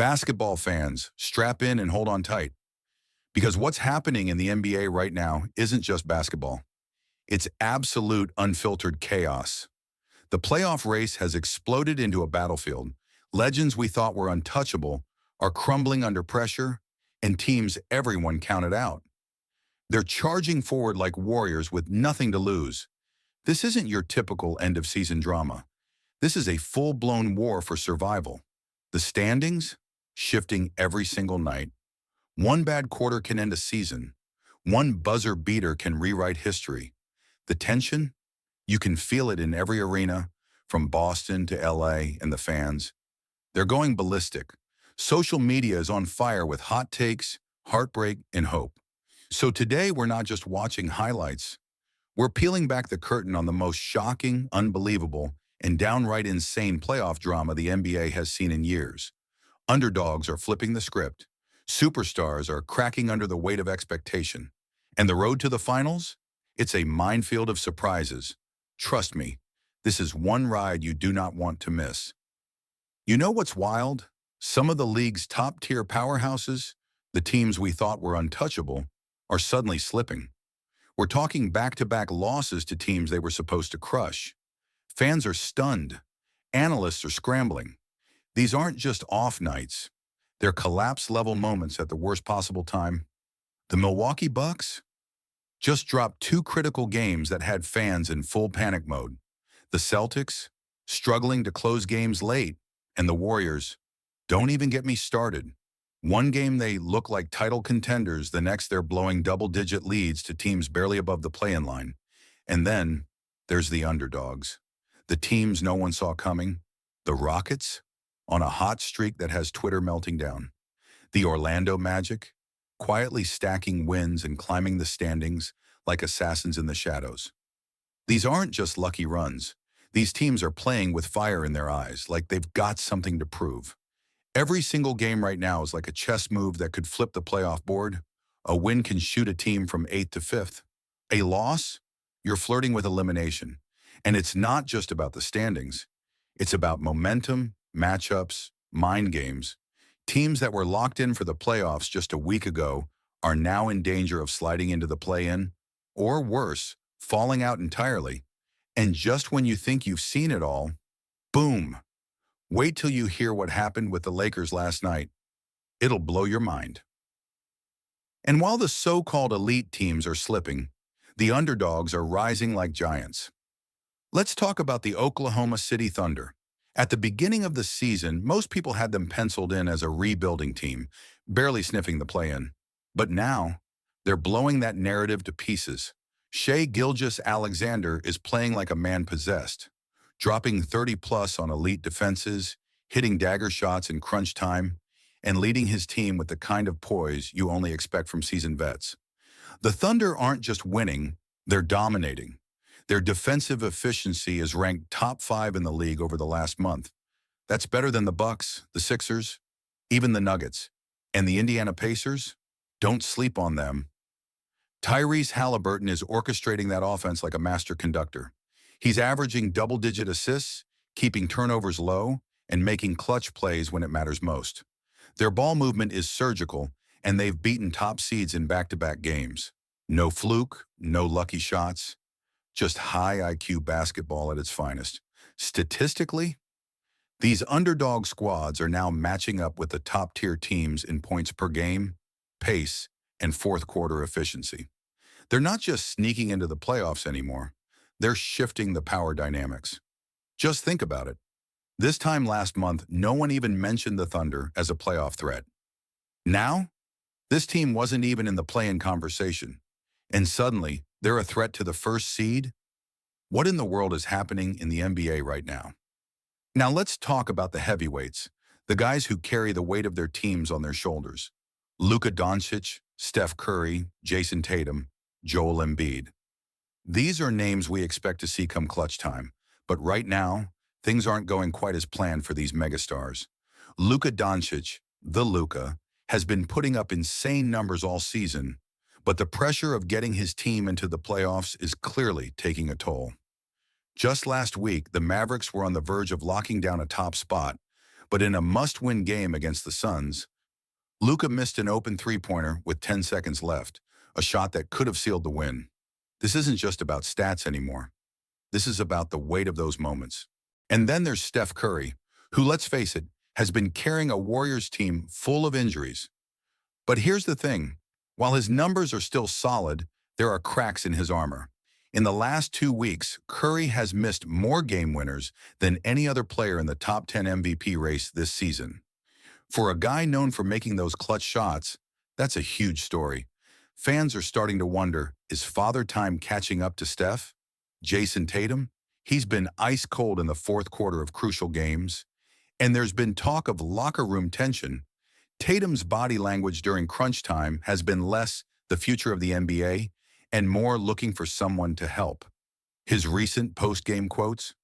Basketball fans, strap in and hold on tight. Because what's happening in the NBA right now isn't just basketball. It's absolute unfiltered chaos. The playoff race has exploded into a battlefield. Legends we thought were untouchable are crumbling under pressure, and teams everyone counted out. They're charging forward like warriors with nothing to lose. This isn't your typical end-of-season drama. This is a full-blown war for survival. The standings? Shifting every single night. One bad quarter can end a season. One buzzer beater can rewrite history. The tension? You can feel it in every arena, from Boston to LA and the fans. They're going ballistic. Social media is on fire with hot takes, heartbreak, and hope. So today we're not just watching highlights. We're peeling back the curtain on the most shocking, unbelievable, and downright insane playoff drama the NBA has seen in years. Underdogs are flipping the script. Superstars are cracking under the weight of expectation. And the road to the finals? It's a minefield of surprises. Trust me, this is one ride you do not want to miss. You know what's wild? Some of the league's top-tier powerhouses, the teams we thought were untouchable, are suddenly slipping. We're talking back-to-back losses to teams they were supposed to crush. Fans are stunned. Analysts are scrambling. These aren't just off nights. They're collapse-level moments at the worst possible time. The Milwaukee Bucks just dropped two critical games that had fans in full panic mode. The Celtics, struggling to close games late, and the Warriors, don't even get me started. One game they look like title contenders, the next they're blowing double-digit leads to teams barely above the play-in line. And then there's the underdogs, the teams no one saw coming. The Rockets, on a hot streak that has Twitter melting down. The Orlando Magic, quietly stacking wins and climbing the standings like assassins in the shadows. These aren't just lucky runs. These teams are playing with fire in their eyes, like they've got something to prove. Every single game right now is like a chess move that could flip the playoff board. A win can shoot a team from 8th to 5th. A loss? You're flirting with elimination. And it's not just about the standings. It's about momentum, matchups, mind games. Teams that were locked in for the playoffs just a week ago are now in danger of sliding into the play-in, or worse, falling out entirely. And just when you think you've seen it all, boom! Wait till you hear what happened with the Lakers last night. It'll blow your mind. And while the so-called elite teams are slipping, the underdogs are rising like giants. Let's talk about the Oklahoma City Thunder. At the beginning of the season, most people had them penciled in as a rebuilding team, barely sniffing the play-in. But now, they're blowing that narrative to pieces. Shai Gilgeous-Alexander is playing like a man possessed, dropping 30-plus on elite defenses, hitting dagger shots in crunch time, and leading his team with the kind of poise you only expect from seasoned vets. The Thunder aren't just winning, they're dominating. Their defensive efficiency is ranked top 5 in the league over the last month. That's better than the Bucks, the Sixers, even the Nuggets. And the Indiana Pacers? Don't sleep on them. Tyrese Halliburton is orchestrating that offense like a master conductor. He's averaging double-digit assists, keeping turnovers low, and making clutch plays when it matters most. Their ball movement is surgical, and they've beaten top seeds in back-to-back games. No fluke, no lucky shots. Just high IQ basketball at its finest. Statistically, these underdog squads are now matching up with the top-tier teams in points per game, pace, and fourth-quarter efficiency. They're not just sneaking into the playoffs anymore. They're shifting the power dynamics. Just think about it. This time last month, no one even mentioned the Thunder as a playoff threat. Now, this team wasn't even in the play-in conversation. And suddenly, they're a threat to the first seed? What in the world is happening in the NBA right now? Now let's talk about the heavyweights, the guys who carry the weight of their teams on their shoulders. Luka Doncic, Steph Curry, Jason Tatum, Joel Embiid. These are names we expect to see come clutch time, but right now, things aren't going quite as planned for these megastars. Luka Doncic, the Luka, has been putting up insane numbers all season, but the pressure of getting his team into the playoffs is clearly taking a toll. Just last week, the Mavericks were on the verge of locking down a top spot, But in a must-win game against the Suns, Luka missed an open three-pointer with 10 seconds left, a shot that could have sealed the win. This isn't just about stats anymore. This is about the weight of those moments. And then there's Steph Curry, who, let's face it, has been carrying a Warriors team full of injuries. But here's the thing. While his numbers are still solid, there are cracks in his armor. In the last 2 weeks, Curry has missed more game winners than any other player in the top 10 MVP race this season. For a guy known for making those clutch shots, that's a huge story. Fans are starting to wonder, is Father Time catching up to Steph? Jason Tatum? He's been ice cold in the fourth quarter of crucial games. And there's been talk of locker room tension. Tatum's body language during crunch time has been less the future of the NBA and more looking for someone to help. His recent post-game quotes,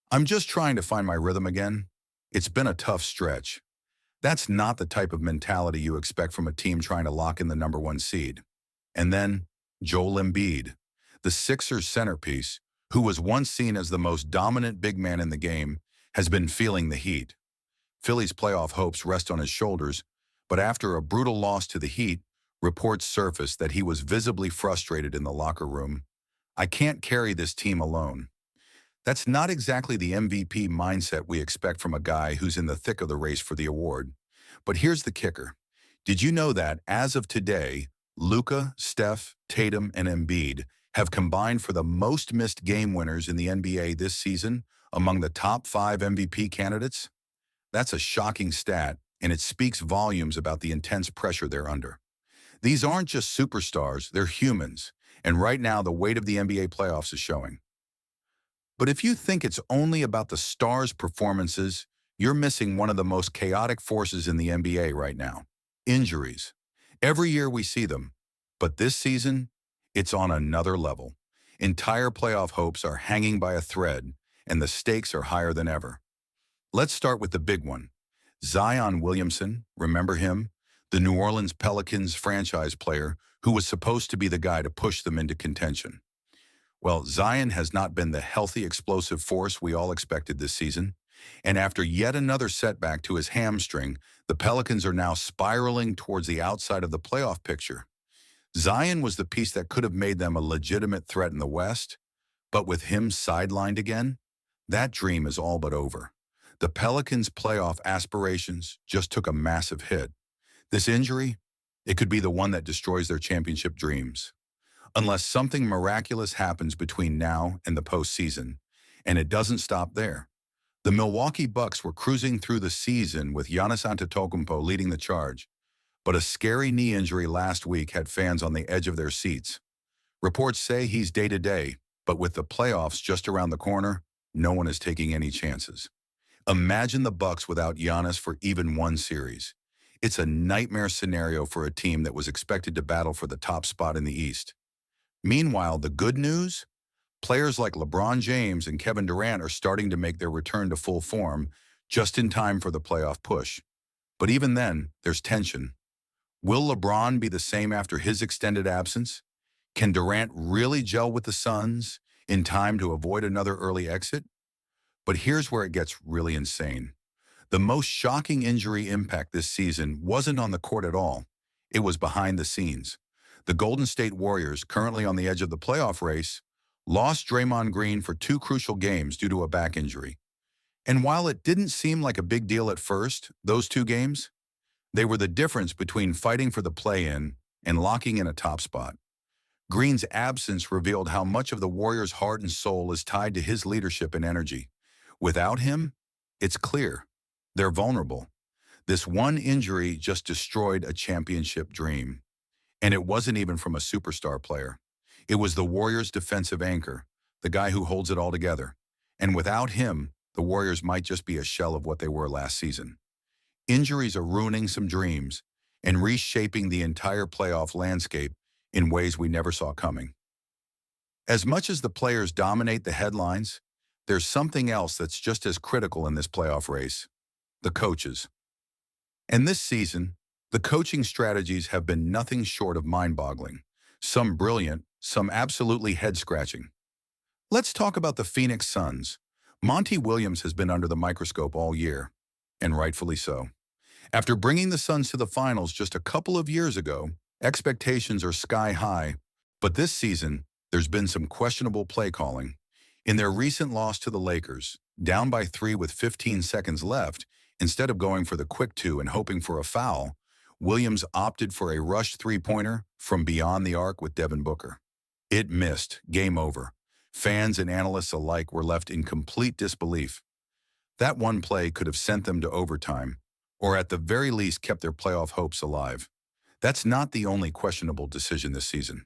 "I'm just trying to find my rhythm again. It's been a tough stretch." That's not the type of mentality you expect from a team trying to lock in the #1 seed. And then Joel Embiid, the Sixers' centerpiece, who was once seen as the most dominant big man in the game, has been feeling the heat. Philly's playoff hopes rest on his shoulders, but after a brutal loss to the Heat, reports surfaced that he was visibly frustrated in the locker room. "I can't carry this team alone." That's not exactly the MVP mindset we expect from a guy who's in the thick of the race for the award. But here's the kicker. Did you know that, as of today, Luka, Steph, Tatum, and Embiid have combined for the most missed game winners in the NBA this season among the top 5 MVP candidates? That's a shocking stat, and it speaks volumes about the intense pressure they're under. These aren't just superstars, they're humans, and right now the weight of the NBA playoffs is showing. But if you think it's only about the stars' performances, you're missing one of the most chaotic forces in the NBA right now: injuries. Every year we see them, but this season, it's on another level. Entire playoff hopes are hanging by a thread, and the stakes are higher than ever. Let's start with the big one. Zion Williamson, remember him? The New Orleans Pelicans franchise player who was supposed to be the guy to push them into contention. Well, Zion has not been the healthy, explosive force we all expected this season. And after yet another setback to his hamstring, the Pelicans are now spiraling towards the outside of the playoff picture. Zion was the piece that could have made them a legitimate threat in the West, but with him sidelined again, that dream is all but over. The Pelicans' playoff aspirations just took a massive hit. This injury, it could be the one that destroys their championship dreams. Unless something miraculous happens between now and the postseason, and it doesn't stop there. The Milwaukee Bucks were cruising through the season with Giannis Antetokounmpo leading the charge, but a scary knee injury last week had fans on the edge of their seats. Reports say he's day-to-day, but with the playoffs just around the corner, no one is taking any chances. Imagine the Bucks without Giannis for even one series. It's a nightmare scenario for a team that was expected to battle for the top spot in the East. Meanwhile, the good news? Players like LeBron James and Kevin Durant are starting to make their return to full form just in time for the playoff push. But even then, there's tension. Will LeBron be the same after his extended absence? Can Durant really gel with the Suns in time to avoid another early exit? But here's where it gets really insane. The most shocking injury impact this season wasn't on the court at all. It was behind the scenes. The Golden State Warriors, currently on the edge of the playoff race, lost Draymond Green for 2 crucial games due to a back injury. And while it didn't seem like a big deal at first, those 2 games, they were the difference between fighting for the play-in and locking in a top spot. Green's absence revealed how much of the Warriors' heart and soul is tied to his leadership and energy. Without him, it's clear, they're vulnerable. This one injury just destroyed a championship dream. And it wasn't even from a superstar player. It was the Warriors' defensive anchor, the guy who holds it all together. And without him, the Warriors might just be a shell of what they were last season. Injuries are ruining some dreams and reshaping the entire playoff landscape in ways we never saw coming. As much as the players dominate the headlines, there's something else that's just as critical in this playoff race: the coaches. And this season, the coaching strategies have been nothing short of mind-boggling. Some brilliant, some absolutely head-scratching. Let's talk about the Phoenix Suns. Monty Williams has been under the microscope all year. and rightfully so. After bringing the Suns to the finals just a couple of years ago, expectations are sky high. But this season, there's been some questionable play calling. In their recent loss to the Lakers, down by 3 with 15 seconds left, instead of going for the quick two and hoping for a foul, Williams opted for a rushed three-pointer from beyond the arc with Devin Booker. It missed. Game over. Fans and analysts alike were left in complete disbelief. That one play could have sent them to overtime, or at the very least kept their playoff hopes alive. That's not the only questionable decision this season.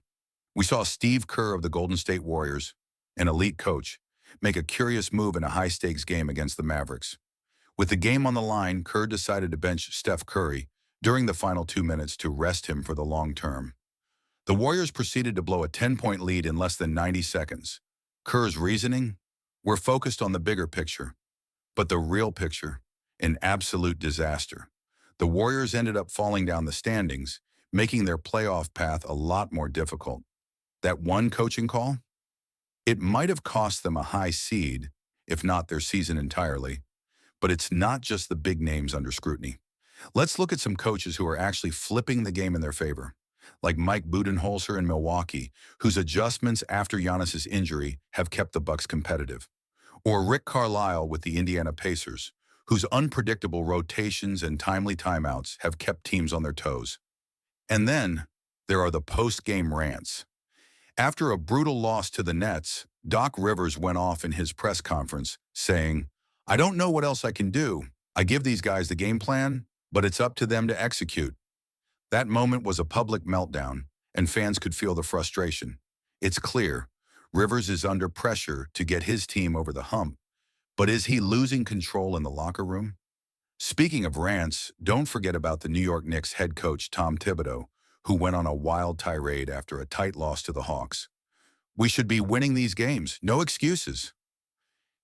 We saw Steve Kerr of the Golden State Warriors, an elite coach, make a curious move in a high-stakes game against the Mavericks. With the game on the line, Kerr decided to bench Steph Curry during the final 2 minutes to rest him for the long term. The Warriors proceeded to blow a 10-point lead in less than 90 seconds. Kerr's reasoning? We're focused on the bigger picture. But the real picture? An absolute disaster. The Warriors ended up falling down the standings, making their playoff path a lot more difficult. That one coaching call? It might have cost them a high seed, if not their season entirely. But it's not just the big names under scrutiny. Let's look at some coaches who are actually flipping the game in their favor, like Mike Budenholzer in Milwaukee, whose adjustments after Giannis's injury have kept the Bucks competitive. Or Rick Carlisle with the Indiana Pacers, whose unpredictable rotations and timely timeouts have kept teams on their toes. And then there are the post-game rants. After a brutal loss to the Nets, Doc Rivers went off in his press conference saying, "I don't know what else I can do. I give these guys the game plan, but it's up to them to execute." That moment was a public meltdown, and fans could feel the frustration. It's clear, Rivers is under pressure to get his team over the hump, but is he losing control in the locker room? Speaking of rants, don't forget about the New York Knicks head coach Tom Thibodeau, who went on a wild tirade after a tight loss to the Hawks. "We should be winning these games, no excuses."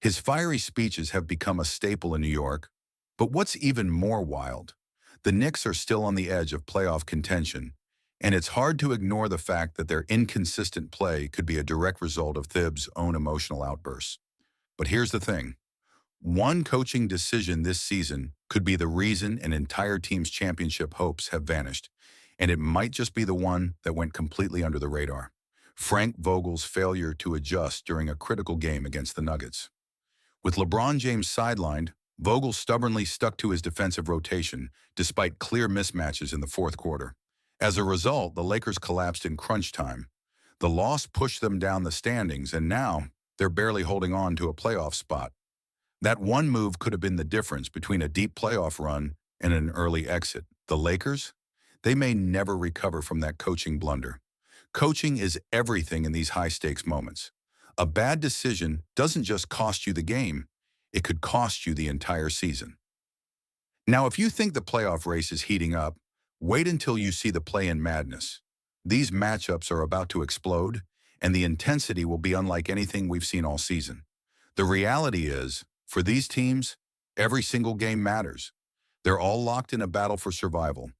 His fiery speeches have become a staple in New York. But what's even more wild? The Knicks are still on the edge of playoff contention, and it's hard to ignore the fact that their inconsistent play could be a direct result of Thibs' own emotional outbursts. But here's the thing. One coaching decision this season could be the reason an entire team's championship hopes have vanished, and it might just be the one that went completely under the radar. Frank Vogel's failure to adjust during a critical game against the Nuggets. With LeBron James sidelined, Vogel stubbornly stuck to his defensive rotation despite clear mismatches in the fourth quarter. As a result, the Lakers collapsed in crunch time. The loss pushed them down the standings, and now they're barely holding on to a playoff spot. That one move could have been the difference between a deep playoff run and an early exit. The Lakers? They may never recover from that coaching blunder. Coaching is everything in these high-stakes moments. A bad decision doesn't just cost you the game, it could cost you the entire season. Now, if you think the playoff race is heating up, wait until you see the play-in madness. These matchups are about to explode, and the intensity will be unlike anything we've seen all season. The reality is, for these teams, every single game matters. They're all locked in a battle for survival.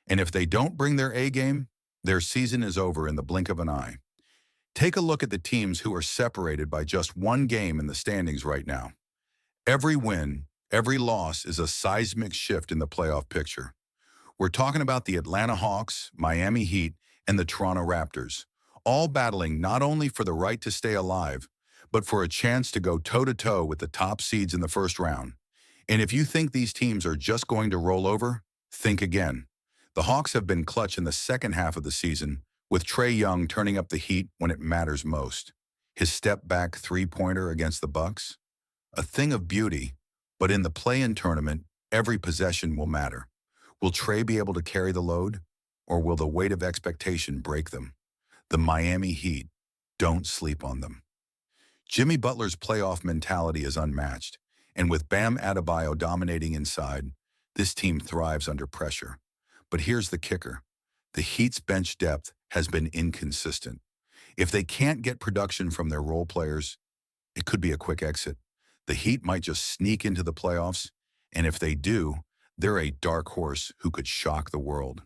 And if they don't bring their A game, their season is over in the blink of an eye. Take a look at the teams who are separated by just one game in the standings right now. Every win, every loss is a seismic shift in the playoff picture. We're talking about the Atlanta Hawks, Miami Heat, and the Toronto Raptors, all battling not only for the right to stay alive, but for a chance to go toe-to-toe with the top seeds in the first round. And if you think these teams are just going to roll over, think again. The Hawks have been clutch in the second half of the season, with Trae Young turning up the heat when it matters most. His step-back three-pointer against the Bucks? A thing of beauty, but in the play-in tournament, every possession will matter. Will Trae be able to carry the load, or will the weight of expectation break them? The Miami Heat, don't sleep on them. Jimmy Butler's playoff mentality is unmatched, and with Bam Adebayo dominating inside, this team thrives under pressure. But here's the kicker. The Heat's bench depth has been inconsistent. If they can't get production from their role players, it could be a quick exit. The Heat might just sneak into the playoffs, and if they do, they're a dark horse who could shock the world.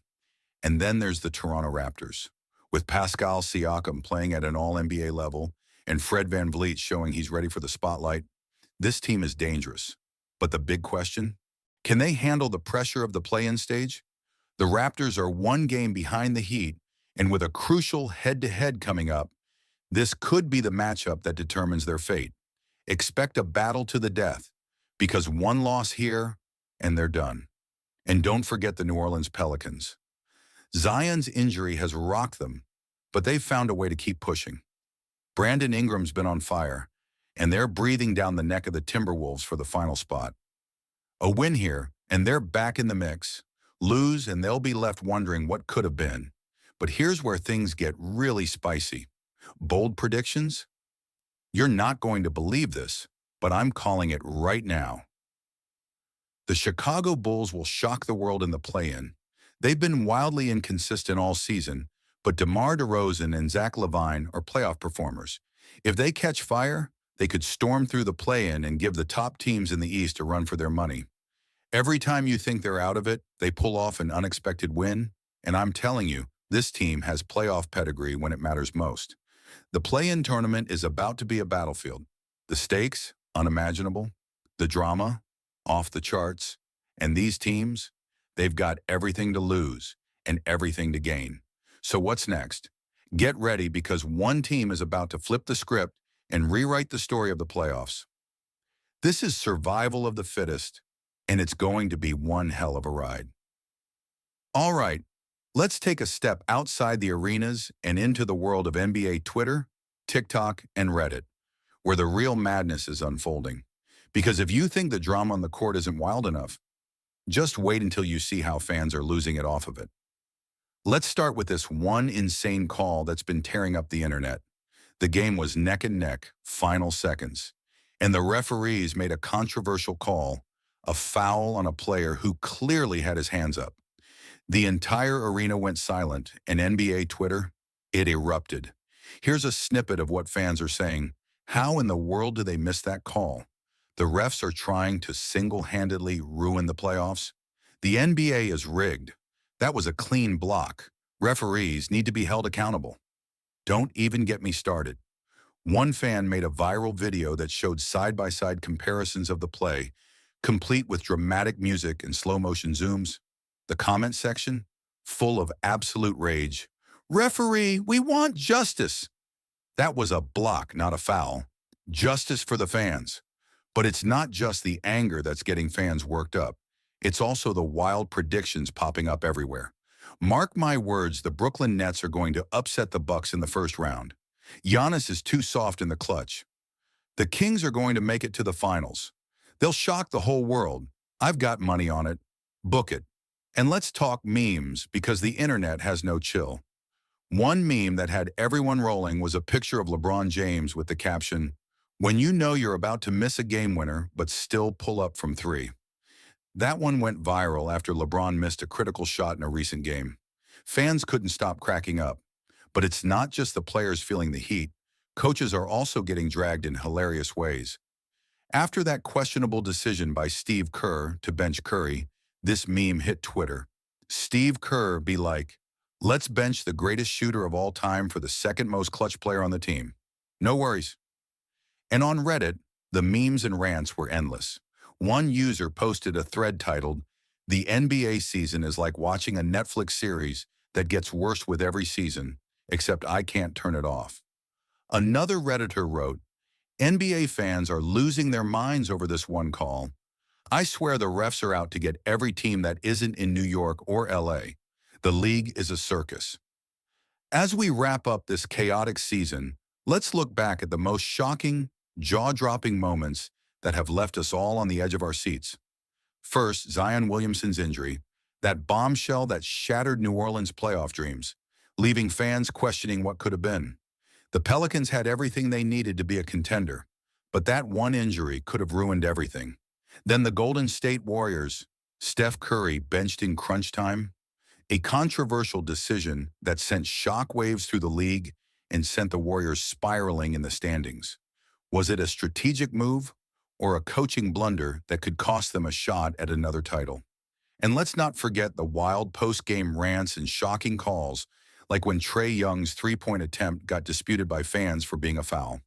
And then there's the Toronto Raptors. With Pascal Siakam playing at an all-NBA level and Fred VanVleet showing he's ready for the spotlight, this team is dangerous. But the big question? Can they handle the pressure of the play-in stage? The Raptors are one game behind the Heat, and with a crucial head-to-head coming up, this could be the matchup that determines their fate. Expect a battle to the death, because one loss here, and they're done. And don't forget the New Orleans Pelicans. Zion's injury has rocked them, but they've found a way to keep pushing. Brandon Ingram's been on fire, and they're breathing down the neck of the Timberwolves for the final spot. A win here, and they're back in the mix. Lose, and they'll be left wondering what could have been. But here's where things get really spicy. Bold predictions? You're not going to believe this, but I'm calling it right now. The Chicago Bulls will shock the world in the play-in. They've been wildly inconsistent all season, but DeMar DeRozan and Zach LaVine are playoff performers. If they catch fire, they could storm through the play-in and give the top teams in the East a run for their money. Every time you think they're out of it, they pull off an unexpected win, and I'm telling you, this team has playoff pedigree when it matters most. The play-in tournament is about to be a battlefield. The stakes, unimaginable. The drama, off the charts. And these teams, they've got everything to lose and everything to gain. So what's next? Get ready because one team is about to flip the script and rewrite the story of the playoffs. This is survival of the fittest, and it's going to be one hell of a ride. All right, let's take a step outside the arenas and into the world of NBA Twitter, TikTok, and Reddit, where the real madness is unfolding. Because if you think the drama on the court isn't wild enough, just wait until you see how fans are losing it off of it. Let's start with this one insane call that's been tearing up the internet. The game was neck and neck, final seconds, and the referees made a controversial call, a foul on a player who clearly had his hands up. The entire arena went silent, and NBA Twitter, it erupted. Here's a snippet of what fans are saying. How in the world do they miss that call? The refs are trying to single-handedly ruin the playoffs. The NBA is rigged. That was a clean block. Referees need to be held accountable. Don't even get me started. One fan made a viral video that showed side-by-side comparisons of the play, complete with dramatic music and slow-motion zooms. The comment section, full of absolute rage. Referee, we want justice. That was a block, not a foul. Justice for the fans. But it's not just the anger that's getting fans worked up. It's also the wild predictions popping up everywhere. Mark my words, the Brooklyn Nets are going to upset the Bucks in the first round. Giannis is too soft in the clutch. The Kings are going to make it to the finals. They'll shock the whole world. I've got money on it. Book it. And let's talk memes, because the internet has no chill. One meme that had everyone rolling was a picture of LeBron James with the caption, "When you know you're about to miss a game winner, but still pull up from three." That one went viral after LeBron missed a critical shot in a recent game. Fans couldn't stop cracking up. But it's not just the players feeling the heat. Coaches are also getting dragged in hilarious ways. After that questionable decision by Steve Kerr to bench Curry, this meme hit Twitter. Steve Kerr be like, "Let's bench the greatest shooter of all time for the second most clutch player on the team. No worries." And on Reddit, the memes and rants were endless. One user posted a thread titled, "The NBA season is like watching a Netflix series that gets worse with every season, except I can't turn it off." Another Redditor wrote, "NBA fans are losing their minds over this one call. I swear the refs are out to get every team that isn't in New York or LA. The league is a circus." As we wrap up this chaotic season, let's look back at the most shocking, jaw-dropping moments that have left us all on the edge of our seats. First, Zion Williamson's injury, that bombshell that shattered New Orleans' playoff dreams, leaving fans questioning what could have been. The Pelicans had everything they needed to be a contender, but that one injury could have ruined everything. Then the Golden State Warriors, Steph Curry benched in crunch time, a controversial decision that sent shockwaves through the league and sent the Warriors spiraling in the standings. Was it a strategic move or a coaching blunder that could cost them a shot at another title? And let's not forget the wild post-game rants and shocking calls, like when Trae Young's three-point attempt got disputed by fans for being a foul.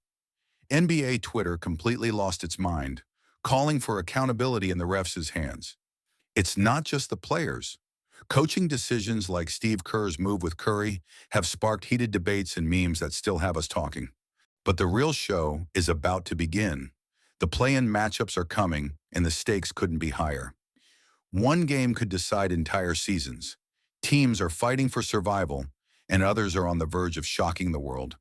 NBA Twitter completely lost its mind, calling for accountability in the refs' hands. It's not just the players. Coaching decisions like Steve Kerr's move with Curry have sparked heated debates and memes that still have us talking. But the real show is about to begin. The play-in matchups are coming, and the stakes couldn't be higher. One game could decide entire seasons. Teams are fighting for survival, and others are on the verge of shocking the world.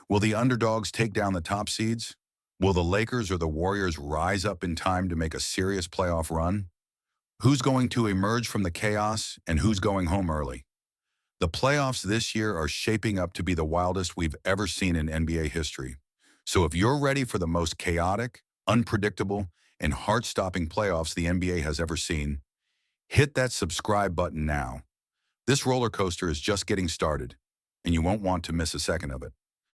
Will the underdogs take down the top seeds? Will the Lakers or the Warriors rise up in time to make a serious playoff run? Who's going to emerge from the chaos and who's going home early? The playoffs this year are shaping up to be the wildest we've ever seen in NBA history. So if you're ready for the most chaotic, unpredictable, and heart-stopping playoffs the NBA has ever seen, hit that subscribe button now. This roller coaster is just getting started, and you won't want to miss a second of it.